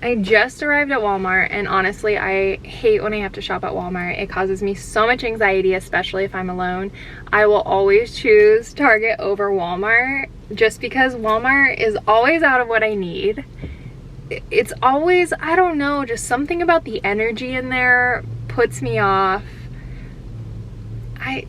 I just arrived at Walmart, and honestly, I hate when I have to shop at Walmart. It causes me so much anxiety, especially if I'm alone. I will always choose Target over Walmart just because Walmart is always out of what I need. It's always, I don't know, just something about the energy in there puts me off. I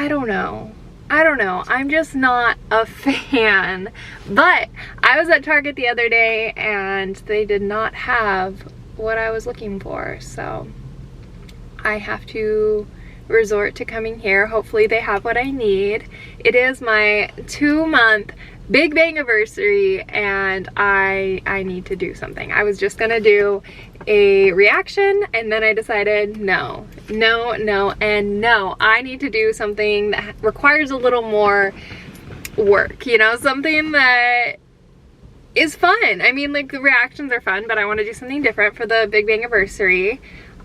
don't know. I'm just not a fan. But I was at Target the other day and they did not have what I was looking for, so I have to resort to coming here. Hopefully they have what I need. It is my 2-month Big Bang anniversary and I need to do something. I was just gonna do a reaction and then I decided no, and no. I need to do something that requires a little more work, you know, something that is fun. I mean, like, the reactions are fun, but I want to do something different for the Big Bang anniversary.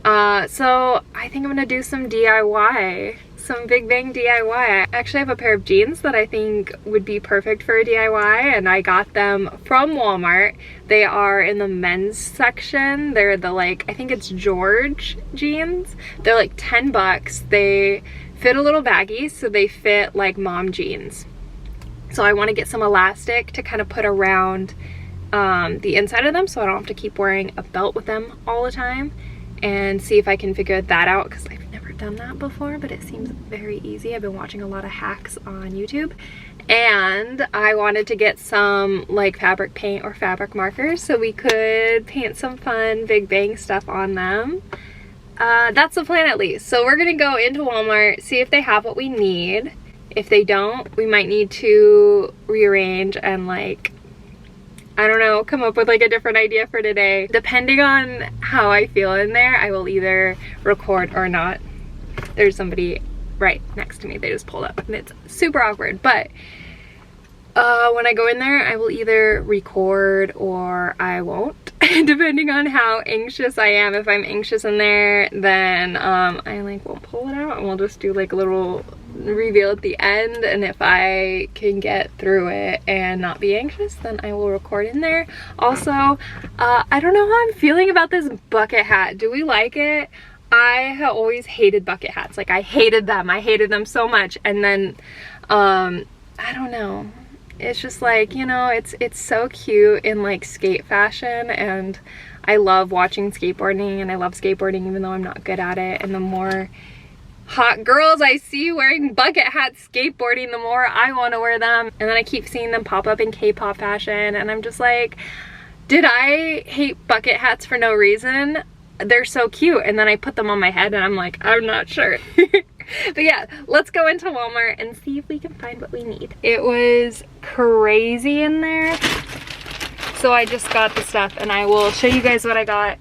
So I think I'm gonna do some DIY. Some Big Bang DIY. I actually have a pair of jeans that I think would be perfect for a DIY, and I got them from Walmart. They are in the men's section. They're the, like, I think it's George jeans. They're like 10 bucks. They fit a little baggy, so they fit like mom jeans. So I want to get some elastic to kind of put around the inside of them so I don't have to keep wearing a belt with them all the time, and see if I can figure that out, because I've never done that before, but it seems very easy. I've been watching a lot of hacks on YouTube, and I wanted to get some like fabric paint or fabric markers so we could paint some fun Big Bang stuff on them. That's the plan, at least. So we're gonna go into Walmart, see if they have what we need. If they don't, we might need to rearrange and, like, I don't know, come up with like a different idea for today. Depending on how I feel in there, I will either record or not. There's somebody right next to me. They just pulled up and it's super awkward. But when I go in there, I will either record or I won't, depending on how anxious I am. If I'm anxious in there, then I like won't pull it out and we'll just do like a little reveal at the end. And if I can get through it and not be anxious, then I will record in there. Also, I don't know how I'm feeling about this bucket hat. Do we like it? I have always hated bucket hats. Like, I hated them so much. And then I don't know, it's just like, you know, it's so cute in like skate fashion, and I love watching skateboarding, and I love skateboarding even though I'm not good at it. And the more hot girls I see wearing bucket hats skateboarding, the more I want to wear them. And then I keep seeing them pop up in K-pop fashion, and I'm just like, did I hate bucket hats for no reason? They're so cute. And then I put them on my head and I'm like, I'm not sure. But yeah, let's go into Walmart and see if we can find what we need. It was crazy in there, so I just got the stuff and I will show you guys what I got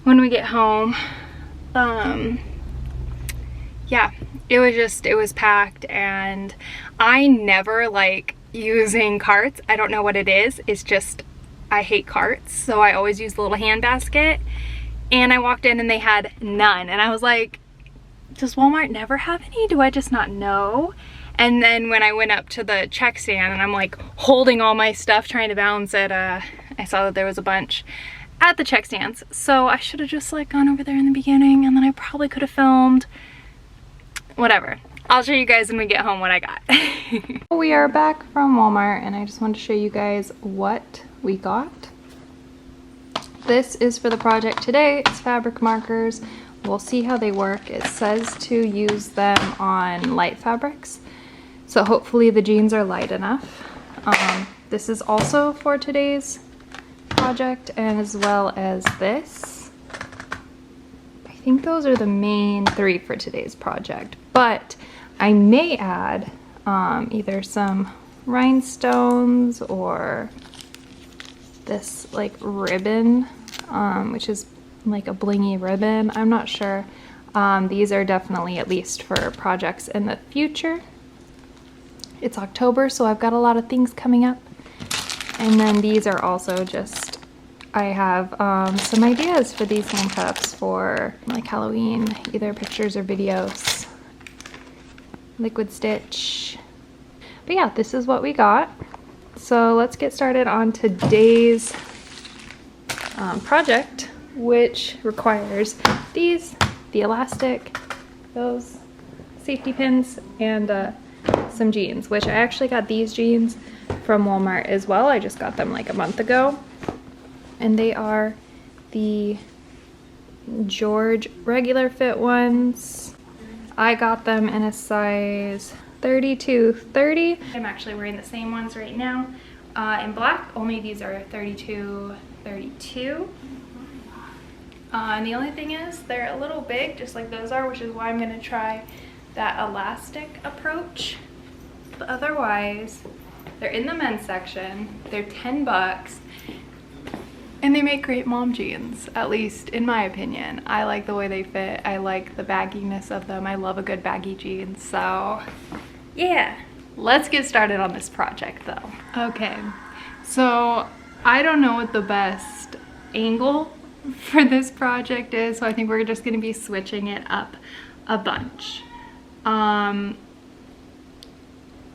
when we get home. Yeah, it was packed, and I never like using carts. I don't know what it is. It's just, I hate carts, so I always use the little hand basket. And I walked in and they had none, and I was like, does Walmart never have any? Do I just not know? And then when I went up to the check stand and I'm like holding all my stuff trying to balance it, I saw that there was a bunch at the check stands. So I should have just like gone over there in the beginning, and then I probably could have filmed. Whatever. I'll show you guys when we get home what I got. We are back from Walmart, and I just wanted to show you guys what we got. This is for the project today. It's fabric markers. We'll see how they work. It says to use them on light fabrics, so hopefully the jeans are light enough. This is also for today's project, and as well as this. I think those are the main 3 for today's project, but I may add either some rhinestones or this like ribbon, which is like a blingy ribbon. I'm not sure. These are definitely at least for projects in the future. It's October, so I've got a lot of things coming up. And then these are also just, I have some ideas for these hand cups for like Halloween, either pictures or videos. Liquid stitch. But yeah, this is what we got. So let's get started on today's project, which requires these, the elastic, those safety pins, and some jeans, which I actually got these jeans from Walmart as well. I just got them like a month ago, and they are the George regular fit ones. I got them in a size 32-30. I'm actually wearing the same ones right now in black, only these are 32-32. And the only thing is they're a little big, just like those are, which is why I'm going to try that elastic approach. But otherwise, they're in the men's section. They're 10 bucks. And they make great mom jeans, at least in my opinion. I like the way they fit. I like the bagginess of them. I love a good baggy jean. So yeah, let's get started on this project though. Okay, so I don't know what the best angle for this project is, so I think we're just gonna be switching it up a bunch. I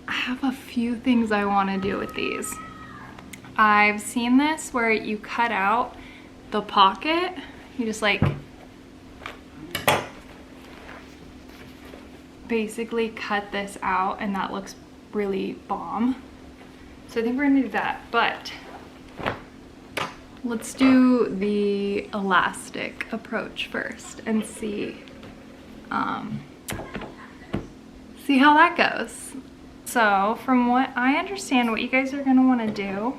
have a few things I want to do with these. I've seen this where you cut out the pocket, you just like basically cut this out, and that looks really bomb. So I think we're gonna do that, but let's do the elastic approach first and see how that goes. So from what I understand, what you guys are gonna wanna do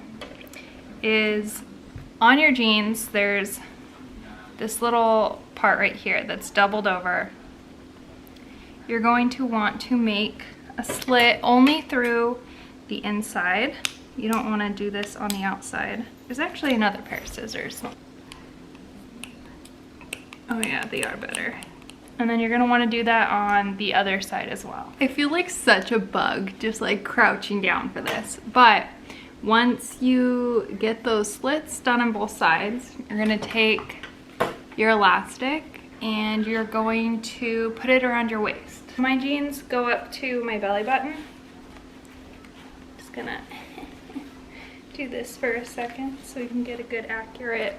is on your jeans, there's this little part right here that's doubled over. You're going to want to make a slit only through the inside. You don't want to do this on the outside. There's actually another pair of scissors. Oh yeah, they are better. And then you're gonna want to do that on the other side as well. I feel like such a bug just like crouching down for this, but once you get those slits done on both sides, you're gonna take your elastic and you're going to put it around your waist. My jeans go up to my belly button. Just gonna do this for a second so we can get a good accurate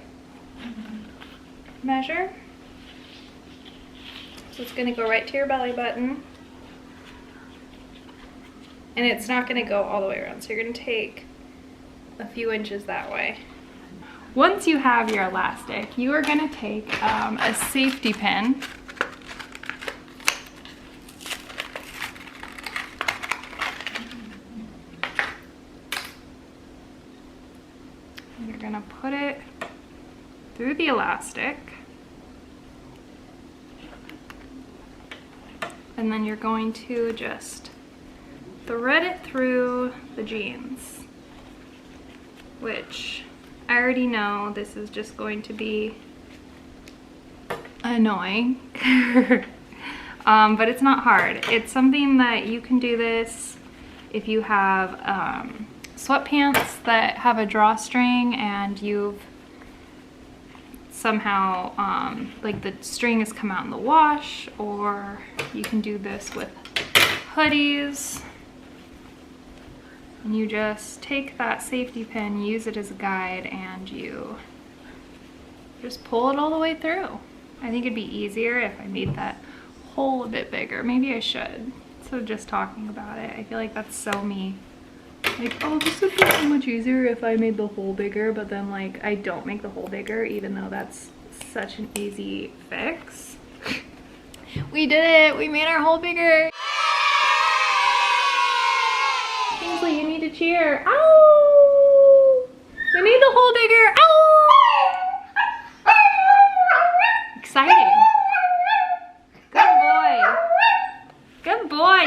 measure. So it's gonna go right to your belly button. And it's not gonna go all the way around. So you're gonna take a few inches that way. Once you have your elastic, you are gonna take a safety pin. You're gonna put it through the elastic. And then you're going to just thread it through the jeans, which I already know this is just going to be annoying, but it's not hard. It's something that you can do this if you have sweatpants that have a drawstring and you've somehow like the string has come out in the wash, or you can do this with hoodies. And you just take that safety pin, use it as a guide, and you just pull it all the way through. I think it'd be easier if I made that hole a bit bigger. Maybe I should. So just talking about it, I feel like that's so me. Like, oh, this would be so much easier if I made the hole bigger, but then like I don't make the hole bigger, even though that's such an easy fix. We did it! We made our hole bigger! Kingsley, you need to cheer. Ow! We made the hole bigger. Ow! Exciting. Good boy. Good boy.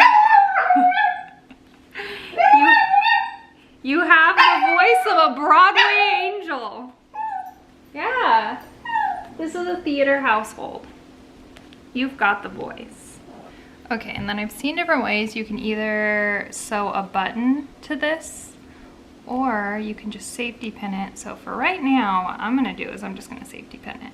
You have the voice of a Broadway angel. Yeah. This is a theater household. You've got the voice. Okay, and then I've seen different ways. You can either sew a button to this, or you can just safety pin it. So for right now, what I'm gonna do is I'm just gonna safety pin it.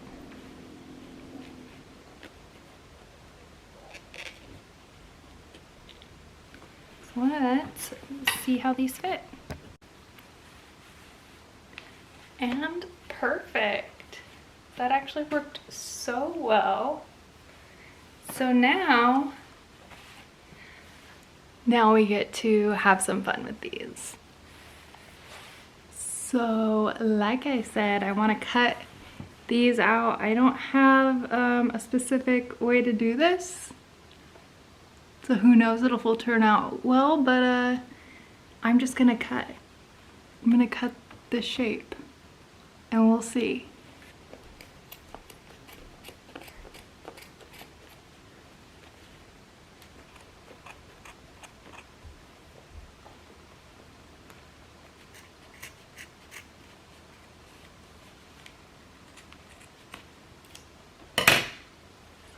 So let's see how these fit. And perfect. that actually worked so well. So now we get to have some fun with these. So like I said, I want to cut these out. I don't have a specific way to do this, so who knows if it'll turn out well, but I'm just gonna cut. I'm gonna cut this shape and we'll see.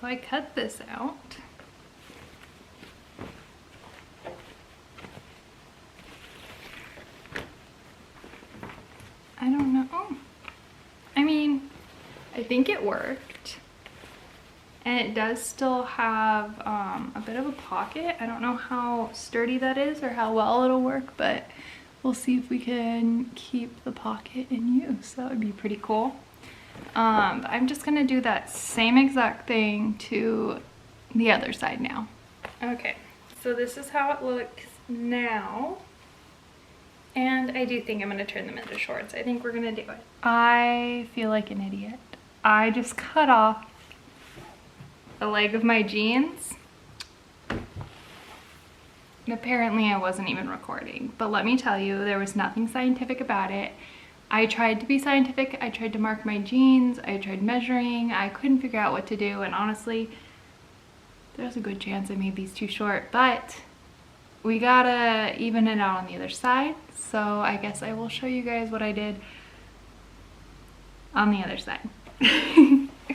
So I cut this out. I don't know. I mean, I think it worked. And it does still have a bit of a pocket. I don't know how sturdy that is or how well it'll work, but we'll see if we can keep the pocket in use. That would be pretty cool. I'm just gonna do that same exact thing to the other side now. Okay, so this is how it looks now. And I do think I'm gonna turn them into shorts. I think we're gonna do it. I feel like an idiot. I just cut off the leg of my jeans. And apparently I wasn't even recording, but let me tell you, there was nothing scientific about it. I tried to be scientific. I tried to mark my jeans. I tried measuring. I couldn't figure out what to do, and honestly, there's a good chance I made these too short, but we gotta even it out on the other side. So I guess I will show you guys what I did on the other side.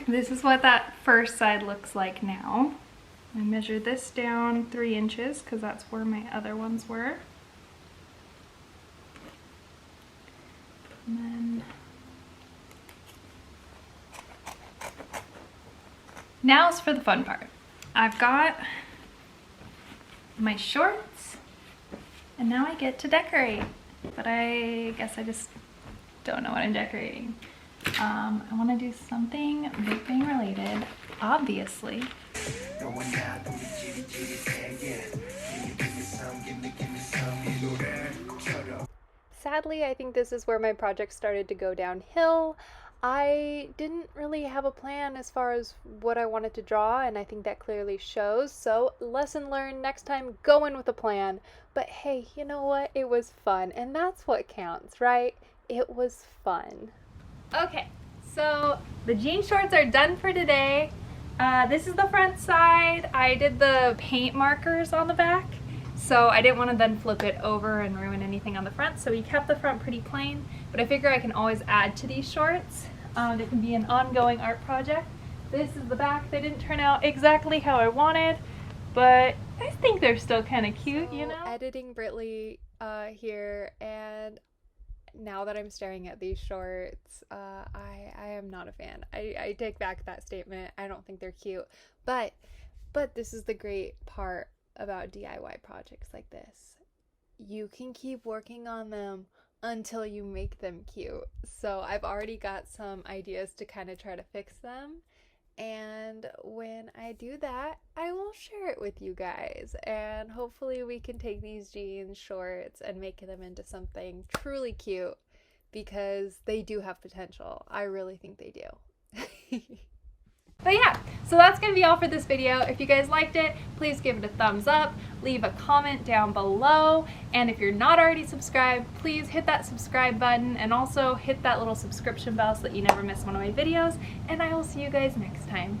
This is what that first side looks like now. I measured this down 3 inches because that's where my other ones were. And then now's for the fun part. I've got my shorts and now I get to decorate, but I guess I just don't know what I'm decorating. I want to do something Big Bang related, obviously. Sadly, I think this is where my project started to go downhill. I didn't really have a plan as far as what I wanted to draw, and I think that clearly shows. So lesson learned, next time go in with a plan. But hey, you know what? It was fun, and that's what counts, right? It was fun. Okay, so the jean shorts are done for today. This is the front side. I did the paint markers on the back, so I didn't want to then flip it over and ruin anything on the front, so we kept the front pretty plain, but I figure I can always add to these shorts. They can be an ongoing art project. This is the back. They didn't turn out exactly how I wanted, but I think they're still kind of cute, you know? Editing Britley here, and now that I'm staring at these shorts, I am not a fan. I take back that statement. I don't think they're cute, but this is the great part about DIY projects like this. You can keep working on them until you make them cute. So I've already got some ideas to kind of try to fix them, and when I do that, I will share it with you guys, and hopefully we can take these jeans shorts and make them into something truly cute, because they do have potential. I really think they do. But yeah, so that's gonna be all for this video. If you guys liked it, please give it a thumbs up, leave a comment down below, and if you're not already subscribed, please hit that subscribe button and also hit that little subscription bell so that you never miss one of my videos, and I will see you guys next time.